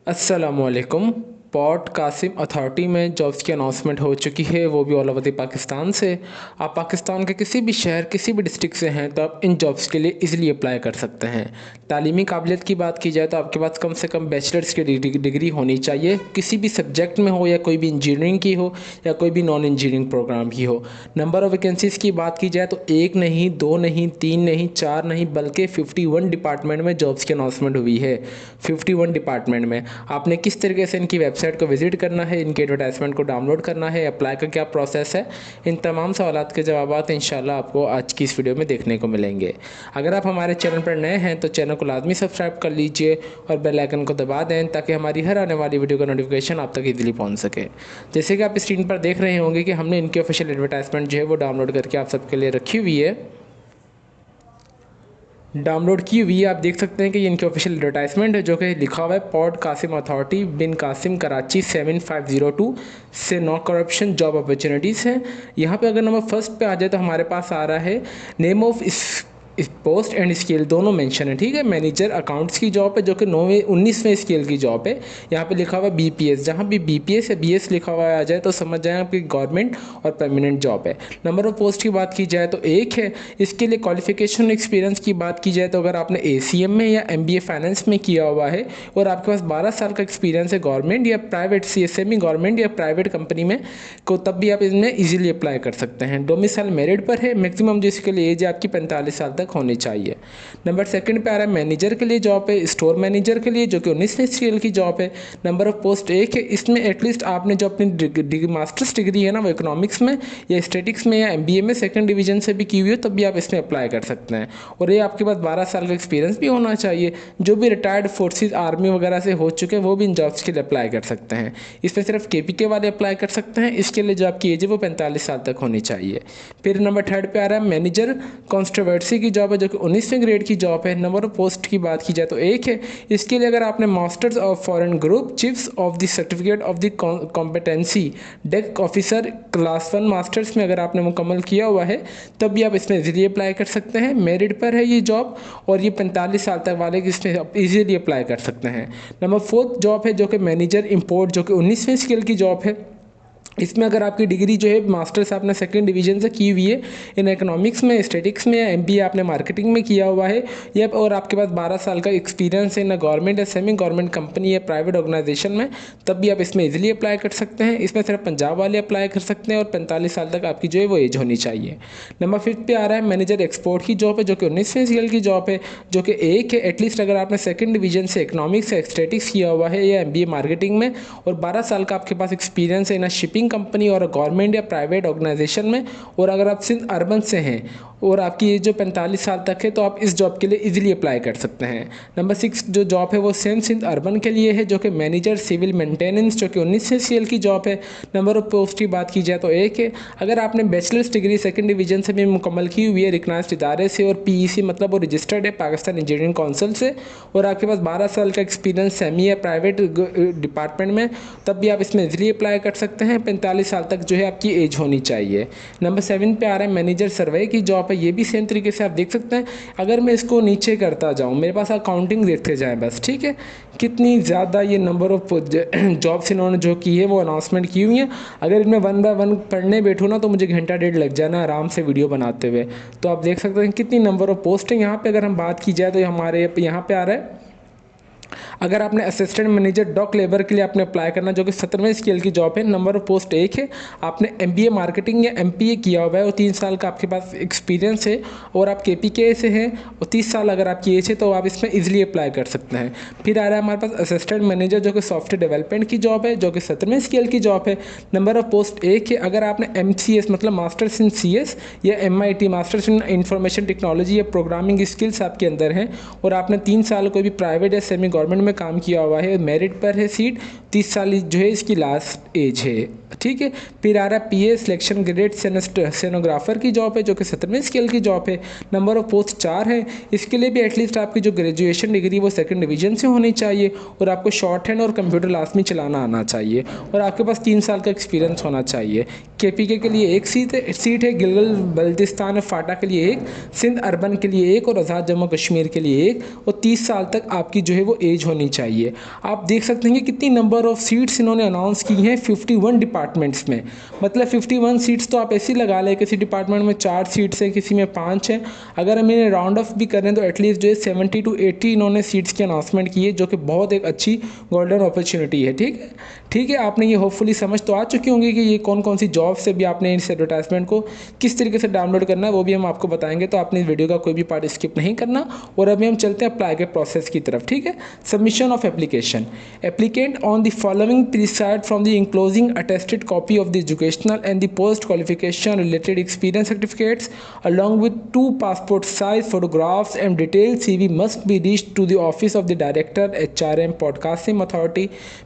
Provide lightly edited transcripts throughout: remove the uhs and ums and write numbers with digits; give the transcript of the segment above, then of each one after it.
अस्सलामुअलैकुम। Pot Qasim authority में jobs की अनाउंसमेंट हो चुकी है, वो भी ऑल ओवर द पाकिस्तान से। आप पाकिस्तान के किसी भी शहर किसी भी डिस्ट्रिक्ट से हैं तो आप इन जॉब्स के लिए इजीली अप्लाई कर सकते हैं। तालीमी काबिलियत की बात की जाए तो आपके पास कम से कम बैचलर्स की डिग्री होनी चाहिए, किसी भी सब्जेक्ट में हो या कोई भी इंजीनियरिंग की हो या कोई भी नॉन इंजीनियरिंग प्रोग्राम की हो। नंबर ऑफ़ वैकेंसीज़ की बात की जाए तो एक नहीं, दो नहीं, तीन नहीं, चार नहीं, बल्कि 51 डिपार्टमेंट में जॉब्स की अनाउंसमेंट हुई है। 51 डिपार्टमेंट में आपने किस तरीके से इनकी वेबसाइट को विजिट करना है, इनके एडवर्टाइजमेंट को डाउनलोड करना है, अप्लाई का क्या प्रोसेस है, इन तमाम सवालात के जवाब इंशाल्लाह आपको आज की इस वीडियो में देखने को मिलेंगे। अगर आप हमारे चैनल पर नए हैं तो चैनल को लाजमी सब्सक्राइब कर लीजिए और बेल आइकन को दबा दें ताकि हमारी हर आने वाली वीडियो का नोटिफिकेशन आप तक ईजिली पहुंच सके। जैसे कि आप स्क्रीन पर देख रहे होंगे कि हमने इनकी ऑफिशियल एडवर्टाइजमेंट जो है वो डाउनलोड करके आप सबके लिए रखी हुई है। डाउनलोड की हुई है, आप देख सकते हैं कि ये इनकी ऑफिशियल एडवर्टाइजमेंट है जो कि लिखा हुआ है पॉट कासिम अथॉरिटी बिन कासिम कराची 7502 से नो करप्शन जॉब अपॉर्चुनिटीज़ है। यहाँ पे अगर नंबर फर्स्ट पे आ जाए तो हमारे पास आ रहा है नेम ऑफ इस पोस्ट एंड स्केल दोनों मेंशन है। ठीक है, मैनेजर अकाउंट्स की जॉब है जो कि 9वें 19वें स्केल की जॉब है। यहाँ पे लिखा हुआ है बीपीएस, जहाँ भी बीपीएस या बीएस लिखा हुआ आ जाए तो समझ जाए आपकी गवर्नमेंट और परमानेंट जॉब है। नंबर ऑफ पोस्ट की बात की जाए तो एक है। इसके लिए क्वालिफिकेशन एक्सपीरियंस की बात की जाए तो अगर आपने एसीएम में या एमबीए फाइनेंस में किया हुआ है और आपके पास 12 साल का एक्सपीरियंस है गवर्नमेंट या प्राइवेट सेमी गवर्नमेंट या प्राइवेट कंपनी में को तब भी आप इसमें इजीली अप्लाई कर सकते हैं। डोमिसाइल मेरिट पर है, मैक्सिमम जिसके लिए एज आपकी 45 साल तक होनी चाहिए। नंबर सेकंड पे आ रहा है मैनेजर के लिए जॉब है, स्टोर मैनेजर के लिए जो कि 19वें स्केल की जॉब है। नंबर ऑफ पोस्ट एक है। इसमें एटलीस्ट आपने जो अपनी मास्टर्स डिग्री है ना वो इकोनॉमिक्स में या स्टेटिक्स में या एमबीए में सेकंड डिवीजन से भी की हुई हो तब भी आप इसमें अप्लाई कर सकते हैं। और ये आपके पास 12 साल का एक्सपीरियंस भी होना चाहिए। जो भी रिटायर्ड फोर्सेज आर्मी वगैरह से हो चुके हैं वो भी इन जॉब्स के लिए अप्लाई कर सकते हैं। इसमें सिर्फ केपीके वाले अप्लाई कर सकते हैं। इसके लिए जो आपकी एज है वो 45 साल तक होनी चाहिए। फिर नंबर थर्ड पे आ रहा है मैनेजर कॉन्स्ट्रोवर्सी की जॉब है जो कि 19वें ग्रेड की जॉब है। नंबर ऑफ पोस्ट की बात की जाए तो एक है। इसके लिए अगर आपने masters of foreign group chips of the certificate of the competency desk officer class 1 masters में अगर आपने मुकम्मल किया हुआ है तब भी आप इसमें इजीली अप्लाई कर सकते हैं। मेरिट पर है ये जॉब और ये 45 साल तक वाले इसमें इजीली अप्लाई कर सकते हैं। नंबर फोर्थ जॉब है जो कि मैनेजर इंपोर्ट जो कि 19वें स्केल की जॉब है। इसमें अगर आपकी डिग्री जो है मास्टर्स आपने सेकंड डिवीजन से की हुई है इन इकोनॉमिक्स में स्टेटिक्स में या एमबीए आपने मार्केटिंग में किया हुआ है या और आपके पास 12 साल का एक्सपीरियंस है ना गवर्नमेंट या सेमी गवर्नमेंट कंपनी या प्राइवेट ऑर्गेनाइजेशन में तब भी आप इसमें इजीली अप्लाई कर सकते हैं। इसमें सिर्फ पंजाब वाले अप्लाई कर सकते हैं और 45 साल तक आपकी जो है वो एज होनी चाहिए। नंबर फिफ्थ पे आ रहा है मैनेजर एक्सपोर्ट की जॉब है जो कि 19वें स्केल की जॉब है जो कि एक है। एटलीस्ट अगर आपने सेकंड डिवीजन से इकोनॉमिक्स या स्टेटिक्स किया हुआ है या एमबीए मार्केटिंग में और 12 साल का आपके पास एक्सपीरियंस है ना शिपिंग कंपनी और गवर्नमेंट या प्राइवेट ऑर्गेनाइजेशन में और अगर आप सिंध अर्बन से हैं और आपकी एज जो 45 साल तक है तो आप इस जॉब के लिए इजीली अप्लाई कर सकते हैं। नंबर 6 जो जॉब है वो सेम सिंध अर्बन के लिए है जो कि मैनेजर सिविल मेंटेनेंस जो कि 19वें स्केल की जॉब है। नंबर ऑफ पोस्ट की बात की जाए तो एक है। अगर आपने बैचलर्स डिग्री सेकंड डिवीजन से भी मुकम्मल की हुई है रिकग्नाइज्ड इदारे से और पीईसी मतलब वो रजिस्टर्ड है पाकिस्तान इंजीनियरिंग काउंसिल से और आपके पास 12 साल का एक्सपीरियंस सेमी या प्राइवेट डिपार्टमेंट में तब भी आप इसमें इजीली अप्लाई कर सकते हैं। 45 साल तक जो है आपकी एज होनी चाहिए। नंबर 7 पे आ रहा है मैनेजर सर्वे की जॉब है। ये भी सेम तरीके से आप देख सकते हैं। अगर मैं इसको नीचे करता जाऊँ मेरे पास अकाउंटिंग देखते जाएँ बस, ठीक है, कितनी ज़्यादा ये नंबर ऑफ जॉब्स इन्होंने जो की है वो अनाउंसमेंट की हुई हैं। अगर इनमें 1 बाय 1 पढ़ने बैठूँ ना तो मुझे घंटा डेढ़ लग जाना आराम से वीडियो बनाते हुए। तो आप देख सकते हैं कितनी नंबर ऑफ पोस्ट है। यहाँ पर अगर हम बात की जाए तो हमारे यहाँ पर आ रहा है अगर आपने असिस्टेंट मैनेजर डॉक लेबर के लिए आपने अप्लाई करना जो कि 17वें स्केल की जॉब है। नंबर ऑफ पोस्ट एक है। आपने एमबीए मार्केटिंग या एमपीए किया हुआ है और 3 साल का आपके पास एक्सपीरियंस है और आप केपीके से हैं और 30 साल अगर आपकी एज है तो आप इसमें इजीली अप्लाई कर सकते हैं। फिर आ रहा है हमारे पास असिस्टेंट मैनेजर जो कि सॉफ्टवेयर डेवलपमेंट की जॉब है जो कि 17वें स्केल की जॉब है। नंबर ऑफ पोस्ट एक है। अगर आपने MCS मतलब मास्टर्स इन CS या MIT masters in information technology या प्रोग्रामिंग स्किल्स आपके अंदर हैं और आपने 3 साल कोई भी प्राइवेट या सेमी गवर्नमेंट में काम किया हुआ है, मेरिट पर है सीट, 30 साल जो है इसकी लास्ट एज है। ठीक है। फिर आ रहा है पीए सिलेक्शन ग्रेड सेनोग्राफर की जॉब है जो कि 17वें स्केल की जॉब है। नंबर ऑफ पोस्ट 4 है। इसके लिए भी एटलीस्ट आपकी जो ग्रेजुएशन डिग्री वो सेकंड डिवीजन से होनी चाहिए और आपको शॉर्ट हैंड और कंप्यूटर लाजमी चलाना आना चाहिए और आपके पास 3 साल का एक्सपीरियंस होना चाहिए। केपीके के लिए एक सीट है, गिलगित बल्तिस्तान और फाटा के लिए एक, सिंध अर्बन के लिए एक और आज़ाद जम्मू कश्मीर के लिए एक, और 30 साल तक आपकी जो है वो एज होनी चाहिए। आप देख सकते हैं कि कितनी नंबर ऑफ सीट्स इन्होंने अनाउंस की हैं 51 डिपार्टमेंट्स में। मतलब 51 सीट्स तो आप ऐसी लगा लें, किसी डिपार्टमेंट में 4 सीट्स हैं, किसी में 5 हैं। अगर हम इन्हें राउंड ऑफ भी करें तो एटलीस्ट जो है 70 to 80 इन्होंने सीट्स की अनाउंसमेंट की है, जो कि बहुत एक अच्छी गोल्डन अपॉर्चुनिटी है। ठीक है, आपने ये होपफुली समझ तो आ चुकी होंगी कि ये कौन कौन सी जॉब से भी आपने इस एडवर्टाइजमेंट को किस तरीके से डाउनलोड करना है, वो भी हम आपको बताएंगे। तो आपने इस वीडियो का कोई भी पार्ट स्किप नहीं करना। और अभी हम चलते हैं अप्लाई के प्रोसेस की तरफ। ठीक है, submission of application. Applicant on the following preside from the enclosing attested copy of the educational and the post qualification related experience certificates along with 2 passport size photographs and detailed CV must be reached to the office of the director HRM Port Qasim Authority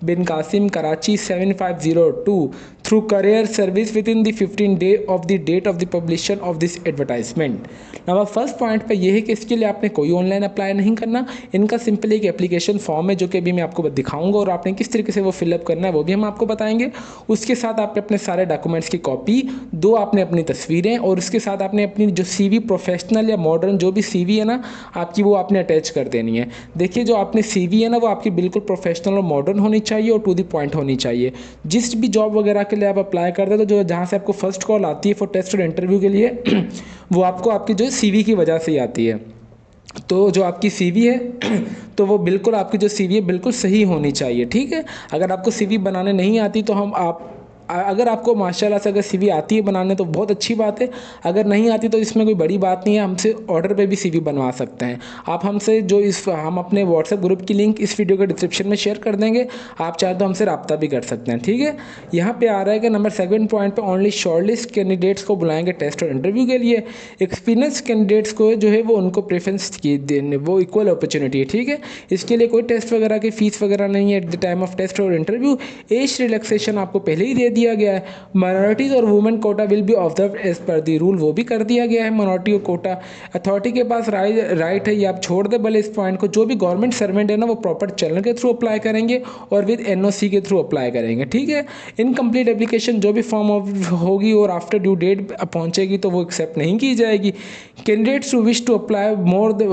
bin Qasim Karachi 7502 through courier service within the 15 day of the date of the publication of this advertisement। Number first point पे ये है कि इसके लिए आपने कोई online apply नहीं करना। इनका सिंपल एक एप्लीकेशन फॉर्म है जो कि अभी मैं आपको दिखाऊंगा और आपने किस तरीके से वो फिलअप करना है वो भी हम आपको बताएंगे। उसके साथ आपने अपने सारे डॉक्यूमेंट्स की कॉपी, 2 आपने अपनी तस्वीरें और उसके साथ आपने अपनी जो CV प्रोफेशनल या मॉडर्न जो भी CV है ना आपकी, वो आपने अटैच कर देनी है। देखिए, जो आपने CV है ना वो आपकी बिल्कुल प्रोफेशनल और मॉडर्न होनी चाहिए और टू द पॉइंट होनी चाहिए। जिस भी जॉब वगैरह के लिए आप अप्लाई करते हो तो जो जहाँ से आपको फर्स्ट कॉल आती है फॉर टेस्ट और इंटरव्यू के लिए वो आपको आपकी जो CV की वजह से ही आती है। तो जो आपकी CV है तो वो बिल्कुल आपकी जो CV है बिल्कुल सही होनी चाहिए। ठीक है, अगर आपको CV बनाने नहीं आती तो अगर आपको माशाल्लाह से अगर CV आती है बनाने तो बहुत अच्छी बात है। अगर नहीं आती तो इसमें कोई बड़ी बात नहीं है, हमसे ऑर्डर पे भी CV बनवा सकते हैं आप हमसे। हम अपने व्हाट्सएप ग्रुप की लिंक इस वीडियो के डिस्क्रिप्शन में शेयर कर देंगे, आप चाहे तो हमसे रब्ता भी कर सकते हैं। ठीक है, यहाँ पे आ रहा है कि नंबर 7 पॉइंट पे ओनली शॉर्टलिस्ट कैंडिडेट्स को बुलाएंगे टेस्ट और इंटरव्यू के लिए। एक्सपीरियंस कैंडिडेट्स को जो है वो उनको प्रेफरेंस की देने, वो इक्वल अपॉर्चुनिटी है। ठीक है, इसके लिए कोई टेस्ट वगैरह की फीस वगैरह नहीं है at the time of test और इंटरव्यू। एज रिलैक्सेशन आपको पहले ही दे दिया गया है। माइनॉरिटीज़ और women quota will be observe as per the rule, वो भी कर दिया गया है। माइनॉरिटी और कोटा अथॉरिटी के पास राइट है, ये आप छोड़ दे भले इस पॉइंट को। जो भी गवर्नमेंट सर्वेंट है ना वो प्रॉपर चैनल के थ्रू अप्लाई करेंगे और विद NOC के थ्रू अप्लाई करेंगे। ठीक है, इनकम्प्लीट एप्लीकेशन जो भी फॉर्म होगी और आफ्टर ड्यू डेट पहुंचेगी तो वो एक्सेप्ट नहीं की जाएगी। Candidates who wish to apply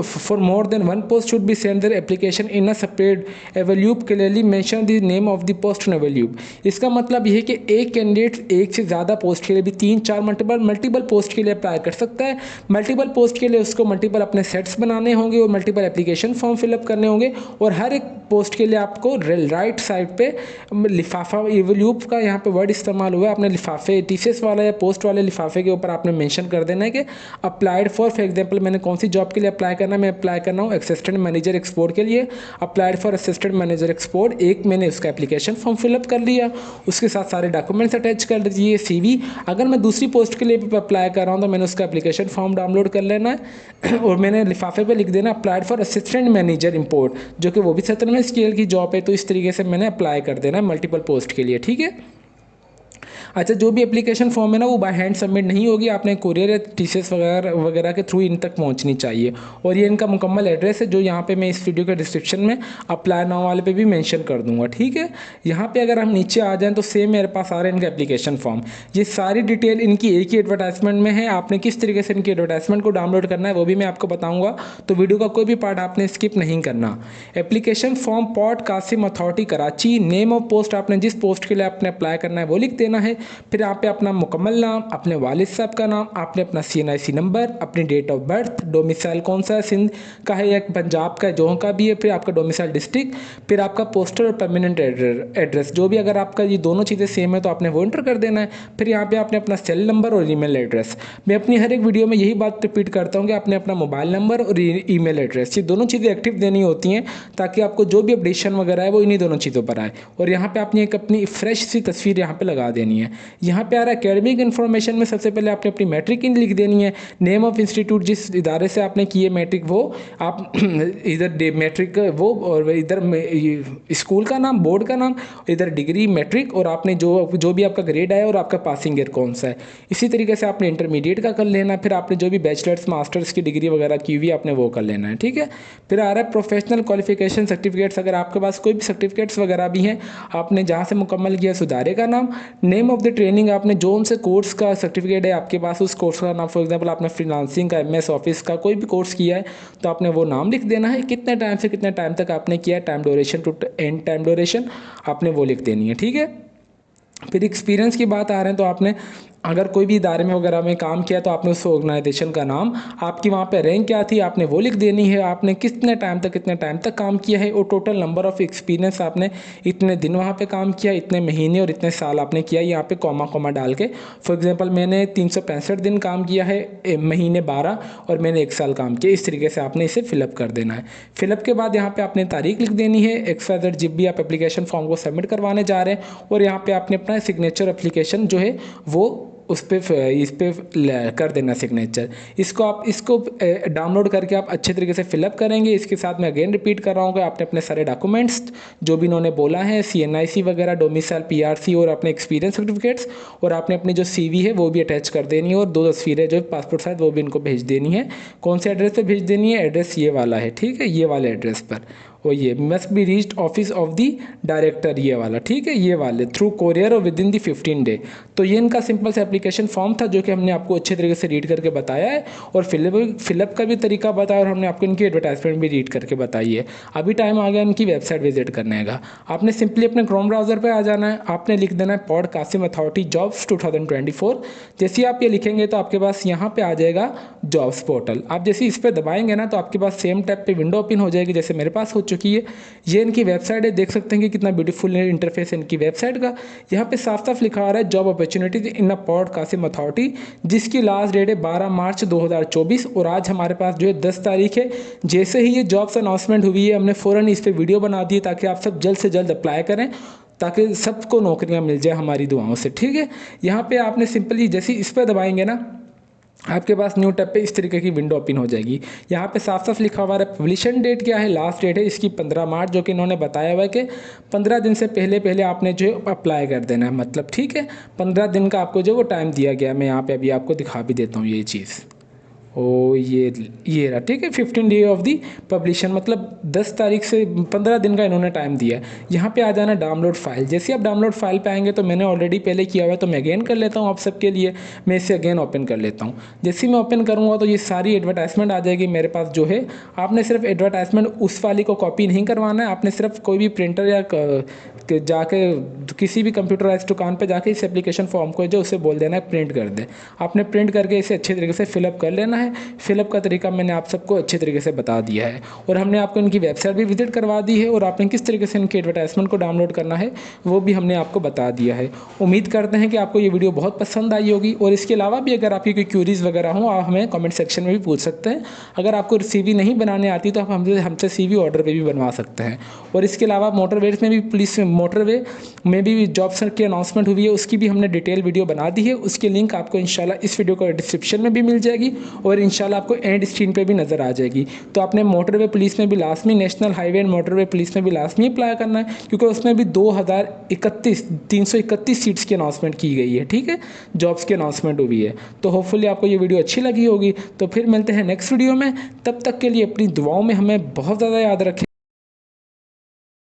for more than 1 post should be send their application in a separate envelope, clearly mention the name of the post in envelope. इसका मतलब यह है कि एक कैंडिडेट एक से ज़्यादा पोस्ट के लिए भी 3-4 मल्टीपल पोस्ट के लिए अप्लाई कर सकता है। मल्टीपल पोस्ट के लिए उसको मल्टीपल अपने सेट्स बनाने होंगे और मल्टीपल एप्लीकेशन फॉर्म फिलअप करने होंगे और हर एक पोस्ट के लिए आपको राइट साइड पे लिफाफा, एवल्यूब का यहाँ पे वर्ड इस्तेमाल हुआ है, आपने लिफाफे TCS वाला या पोस्ट वाले लिफाफे के ऊपर आपने मेंशन कर देना है कि अप्लाइड फॉर एग्जांपल मैंने कौन सी जॉब के लिए अप्लाई करना है। मैं अप्लाई करना हूँ असिस्टेंट मैनेजर एक्सपोर्ट के लिए, applied for assistant manager export. एक मैंने उसका एप्लीकेशन फॉर्म फिलअप कर लिया, उसके साथ सारे डॉक्यूमेंट्स अटैच कर दिए, CV। अगर मैं दूसरी पोस्ट के लिए भी अप्लाई कर रहा हूँ तो मैंने उसका एप्लीकेशन फॉर्म डाउनलोड कर लेना है और मैंने लिफाफे पे लिख देना applied for assistant manager import, जो कि वो भी 17वें स्केल की जॉब है। तो इस तरीके से मैंने अप्लाई कर देना है मल्टीपल पोस्ट के लिए। ठीक है, अच्छा, जो भी एप्लीकेशन फॉर्म है ना वो बाय हैंड सबमिट नहीं होगी, आपने कोरियर या TCS वगैरह के थ्रू इन तक पहुंचनी चाहिए। और ये इनका मुकम्मल एड्रेस है जो यहाँ पे मैं इस वीडियो के डिस्क्रिप्शन में अप्लाई नाउ वाले पे भी मेंशन कर दूंगा। ठीक है, यहाँ पे अगर हम नीचे आ जाएँ तो सेम मेरे पास आ रहे हैं इनका एप्लीकेशन फॉर्म। ये सारी डिटेल इनकी एक ही एडवर्टाइजमेंट में है। आपने किस तरीके से इनकी एडवर्टाइजमेंट को डाउनलोड करना है वो भी मैं आपको बताऊँगा, तो वीडियो का कोई भी पार्ट आपने स्किप नहीं करना। Application form port Qasim authority Karachi, name of post आपने जिस पोस्ट के लिए आपने अप्लाई करना है वो लिख देना है। फिर यहाँ पे अपना मुकम्मल नाम, अपने वालिद साहब का नाम, आपने अपना CNIC नंबर, अपनी डेट ऑफ बर्थ, डोमिसाइल कौन सा है, सिंध का है या पंजाब का है, जो का भी है, फिर आपका डोमिसाइल डिस्ट्रिक्ट, फिर आपका पोस्टल और परमानेंट एड्रेस, जो भी अगर आपका ये दोनों चीज़ें सेम है तो आपने वो एंटर कर देना है। फिर यहाँ पे आपने अपना सेल नंबर और ईमेल एड्रेस। मैं अपनी हर एक वीडियो में यही बात रिपीट करता हूँ कि आपने अपना मोबाइल नंबर और ईमेल एड्रेस, ये दोनों चीज़ें एक्टिव देनी होती हैं ताकि आपको जो भी अपडेशन वगैरह है वो इन्हीं दोनों चीज़ों पर आए। और यहाँ पे आपने एक अपनी फ्रेश सी तस्वीर यहाँ पे लगा देनी है। है। यहाँ पे आ रहा है एकेडमिक इन्फॉर्मेशन में सबसे पहले आपने अपनी मैट्रिक लिख देनी है, नेम ऑफ इंस्टीट्यूट जिस इदारे से आपने की है मैट्रिक वो आप इधर मैट्रिक वो और इधर स्कूल का नाम, बोर्ड का नाम, इधर डिग्री, मैट्रिक और आपने जो भी आपका ग्रेड आया और आपका पासिंग ईयर कौन सा है। इसी तरीके से आपने इंटरमीडिएट का कर लेना, फिर आपने जो भी बैचलर्स मास्टर्स की डिग्री वगैरह की हुई आपने वो कर लेना है, ठीक है। फिर आ रहा है प्रोफेशनल क्वालिफिकेशन सर्टिफिकेट्स, अगर आपके पास कोई भी सर्टिफिकेट्स वगैरह भी हैं आपने जहाँ से मुकम्मल किया सुधारे का नाम, नेम ऑफ द ट्रेनिंग आपने जो उनसे कोर्स का सर्टिफिकेट है आपके पास उस कोर्स का नाम, फॉर एग्जांपल आपने फ्रीलांसिंग का MS ऑफिस का कोई भी कोर्स किया है तो आपने वो नाम लिख देना है, कितने टाइम से कितने टाइम तक आपने किया है, time duration to end time duration आपने वो लिख देनी है, ठीक है। फिर एक्सपीरियंस की बात आ रहे हैं तो आपने अगर कोई भी इदारे में वगैरह में काम किया तो आपने उस ऑर्गेनाइजेशन का नाम, आपकी वहाँ पे रैंक क्या थी आपने वो लिख देनी है, आपने कितने टाइम तक काम किया है और टोटल नंबर ऑफ एक्सपीरियंस आपने इतने दिन वहाँ पे काम किया, इतने महीने और इतने साल आपने किया, यहाँ पे कॉमा कॉमा डाल के। फॉर एग्जांपल मैंने 365 दिन काम किया है, महीने 12 और मैंने 1 साल काम किया, इस तरीके से आपने इसे फिलअप कर देना है। फिलअप के बाद यहाँ पर आपने तारीख लिख देनी है, XYZ जब भी आप एप्लीकेशन फॉर्म को सबमिट करवाने जा रहे हैं, और यहाँ पर आपने अपना सिग्नेचर एप्लीकेशन जो है वो इस पे कर देना सिग्नेचर। इसको डाउनलोड करके आप अच्छे तरीके से फिलअप करेंगे। इसके साथ मैं अगेन रिपीट कर रहा हूँ कि आपने अपने सारे डॉक्यूमेंट्स जो भी इन्होंने बोला है, CNIC वगैरह, डोमिसाइल, PRC और अपने एक्सपीरियंस सर्टिफिकेट्स, और आपने अपनी जो CV है वो भी अटैच कर देनी है, और 2 तस्वीरें जो पासपोर्ट साइज वो भी इनको भेज देनी है। कौन से एड्रेस पे भेज देनी है? एड्रेस ये वाला है, ठीक है, ये वाले एड्रेस पर, और ये must be reached office of the director, ये वाला, ठीक है, ये वाले थ्रू कोरियर और विद इन दी 15 डे। तो ये इनका सिंपल सा एप्लीकेशन फॉर्म था जो कि हमने आपको अच्छे तरीके से रीड करके बताया है, और फिलअप का भी तरीका बताया, और हमने आपको इनकी एडवर्टाइजमेंट भी रीड करके बताई है। अभी टाइम आ गया इनकी वेबसाइट विजिट करने का। आपने सिंपली अपने क्रोम ब्राउजर पर आ जाना है, आपने लिख देना है पॉड कासिम अथॉरिटी जॉब्स 2024। जैसे ही आप ये लिखेंगे तो आपके पास यहाँ पे आ जाएगा जॉब्स पोर्टल। आप जैसे इस पर दबाएंगे ना तो आपके पास सेम टैब पे विंडो ओपन हो जाएगी जैसे मेरे पास हो चुकी है। ये इनकी वेबसाइट है, देख सकते हैं कि कितना ब्यूटीफुल इंटरफेस है इनकी वेबसाइट का। यहाँ पे साफ साफ लिखा आ रहा है job opportunities in a port Qasim authority, जिसकी लास्ट डेट है 12 मार्च 2024, और आज हमारे पास जो है 10 तारीख है। जैसे ही ये जॉब्स अनाउंसमेंट हुई है हमने फ़ौरन इस पर वीडियो बना दी है ताकि आप सब जल्द से जल्द अप्लाई करें, ताकि सबको नौकरियां मिल जाए हमारी दुआओं से, ठीक है। यहाँ पे आपने सिंपली जैसे इस पर दबाएंगे ना आपके पास न्यू टैब पे इस तरीके की विंडो ओपन हो जाएगी। यहाँ पे साफ साफ लिखा हुआ है पब्लिशन डेट क्या है, लास्ट डेट है इसकी 15 मार्च, जो कि इन्होंने बताया हुआ है कि 15 दिन से पहले आपने जो अप्लाई कर देना है, मतलब ठीक है 15 दिन का आपको जो वो टाइम दिया गया। मैं यहाँ पे अभी आपको दिखा भी देता हूँ ये चीज़, ओ ये रहा, ठीक है, 15 डे ऑफ दी पब्लिशन, मतलब 10 तारीख से 15 दिन का इन्होंने टाइम दिया है। यहाँ पे आ जाना डाउनलोड फाइल। जैसे आप डाउनलोड फाइल पे आएंगे तो मैंने ऑलरेडी पहले किया हुआ है तो मैं अगेन कर लेता हूँ आप सबके लिए। मैं इसे अगेन ओपन कर लेता हूँ। जैसे ही मैं ओपन करूँगा तो ये सारी एडवर्टाइजमेंट आ जाएगी मेरे पास जो है। आपने सिर्फ एडवर्टाइजमेंट उस वाली को कॉपी नहीं करवाना है, आपने सिर्फ कोई भी प्रिंटर या जाके किसी भी कंप्यूटराइज दुकान पर जाके इस एप्लीकेशन फॉर्म को जो उसे बोल देना है प्रिंट कर दे। आपने प्रिंट करके इसे अच्छे तरीके से फिलअप कर लेना है। फिलअप का तरीका मैंने आप सबको अच्छे तरीके से बता दिया है, और हमने आपको इनकी वेबसाइट भी विजिट करवा दी है, और आपने किस तरीके से इनकी एडवर्टाइजमेंट को डाउनलोड करना है वो भी हमने आपको बता दिया है। उम्मीद करते हैं कि आपको ये वीडियो बहुत पसंद आई होगी, और इसके अलावा भी अगर आपकी कोई क्यूरीज़ वगैरह हो आप हमें कमेंट सेक्शन में भी पूछ सकते हैं। अगर आपको CV नहीं बनाने आती तो आप हमसे CV ऑर्डर पर भी बनवा सकते हैं। और इसके अलावा मोटरवे में भी जॉब्स की अनाउंसमेंट हुई है, उसकी भी हमने डिटेल वीडियो बना दी है। उसकी लिंक आपको इंशाल्लाह इस वीडियो को डिस्क्रिप्शन में भी मिल जाएगी, और इंशाल्लाह आपको एंड स्क्रीन पे भी नज़र आ जाएगी। तो आपने मोटरवे पुलिस में भी लाजमी, national highway and motorway police में भी लाजमी अप्लाई करना है, क्योंकि उसमें भी 331 सीट्स की अनाउंसमेंट की गई है, ठीक है, जॉब्स की अनाउंसमेंट हुई है। तो होपफुली आपको ये वीडियो अच्छी लगी होगी। तो फिर मिलते हैं नेक्स्ट वीडियो में, तब तक के लिए अपनी दुआओं में हमें बहुत ज़्यादा याद रखें।